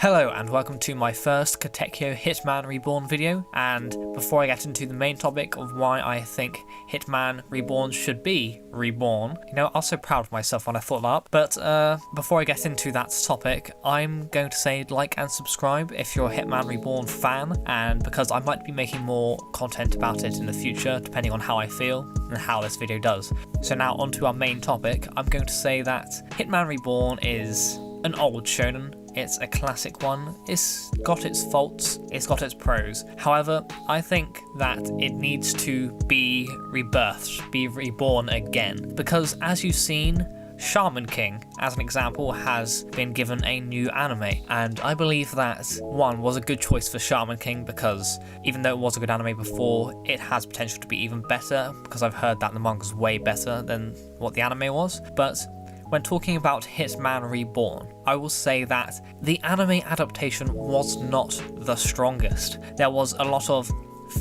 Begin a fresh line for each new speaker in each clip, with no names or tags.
Hello and welcome to my first Katekyo Hitman Reborn video, and before I get into the main topic of why I think Hitman Reborn should be reborn, I was so proud of myself when I thought that up, but before I get into that topic, I'm going to say like and subscribe if you're a Hitman Reborn fan, and because I might be making more content about it in the future depending on how I feel and how this video does. So now onto our main topic. I'm going to say that Hitman Reborn is an old shonen. It's a classic one. It's got its faults, it's got its pros. However, I think that it needs to be rebirthed, be reborn again. Because as you've seen, Shaman King, as an example, has been given a new anime, and I believe that one was a good choice for Shaman King because even though it was a good anime before, it has potential to be even better because I've heard that the manga's way better than what the anime was. But when talking about Hitman Reborn, I will say that the anime adaptation was not the strongest. There was a lot of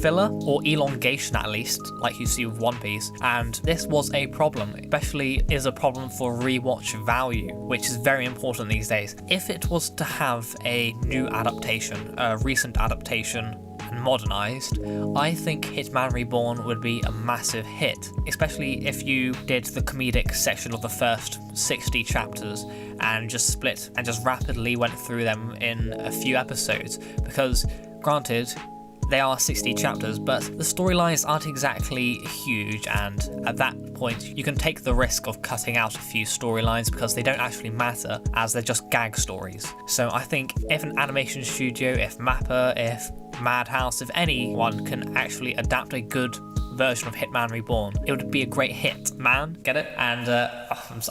filler, or elongation at least, like you see with One Piece, and this was a problem, especially is a problem for rewatch value, which is very important these days. If it was to have a new adaptation, a recent adaptation, and modernized, I think Hitman Reborn would be a massive hit, especially if you did the comedic section of the first 60 chapters and just split and just rapidly went through them in a few episodes, because granted, they are 60 chapters, but the storylines aren't exactly huge, and at that point you can take the risk of cutting out a few storylines because they don't actually matter, as they're just gag stories. So I think if an animation studio, if Mappa, if Madhouse, if anyone can actually adapt a good version of Hitman Reborn, it would be a great hit. Man, get it? And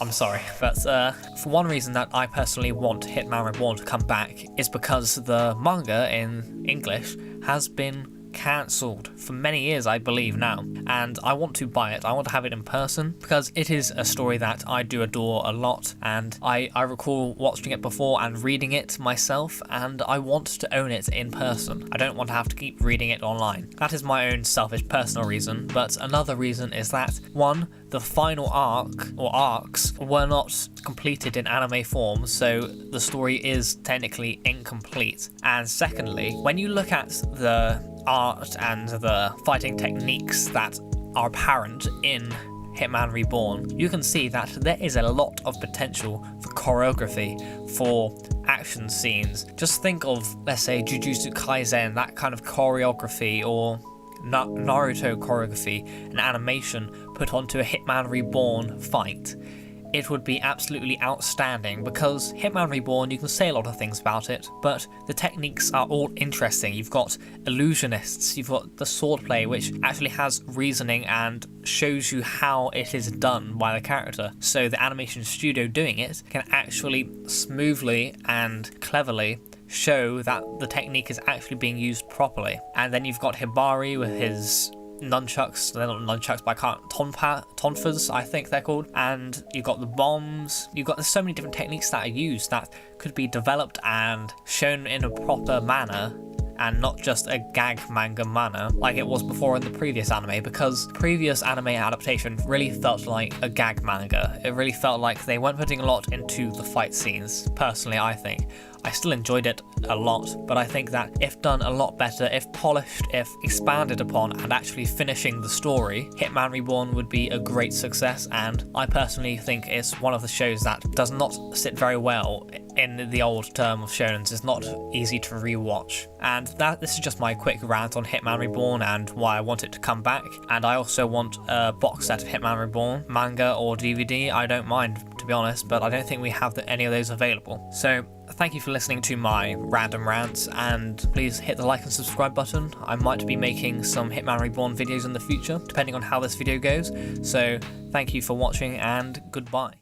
I'm sorry, but for one reason that I personally want Hitman Reborn to come back is because the manga in English has been cancelled for many years, I believe now, and I want to buy it. I want to have it in person because it is a story that I do adore a lot, and I recall watching it before and reading it myself, and I want to own it in person. I don't want to have to keep reading it online. That is my own selfish personal reason, but another reason is that, one, the final arc or arcs were not completed in anime form, so the story is technically incomplete. And secondly, when you look at the art and the fighting techniques that are apparent in Hitman Reborn, you can see that there is a lot of potential for choreography, for action scenes. Just think of, let's say, Jujutsu Kaisen, that kind of choreography, or Naruto choreography and animation put onto a Hitman Reborn fight. It would be absolutely outstanding, because Hitman Reborn, you can say a lot of things about it, but the techniques are all interesting. You've got illusionists, you've got the swordplay, which actually has reasoning and shows you how it is done by the character. So the animation studio doing it can actually smoothly and cleverly show that the technique is actually being used properly. And then you've got Hibari with his nunchucks, they're not nunchucks, but I can't, tonfas I think they're called, and you've got the bombs, there's so many different techniques that are used that could be developed and shown in a proper manner, and not just a gag manga manner like it was before in the previous anime, because the previous anime adaptation really felt like a gag manga. It really felt like they weren't putting a lot into the fight scenes, personally I think. I still enjoyed it a lot, but I think that if done a lot better, if polished, if expanded upon, and actually finishing the story, Hitman Reborn would be a great success, and I personally think it's one of the shows that does not sit very well in the old term of shonens. It's not easy to rewatch. And this is just my quick rant on Hitman Reborn and why I want it to come back. And I also want a box set of Hitman Reborn, manga or DVD. I don't mind, to be honest, but I don't think we have any of those available. So thank you for listening to my random rants, and please hit the like and subscribe button. I might be making some Hitman Reborn videos in the future, depending on how this video goes. So thank you for watching, and goodbye.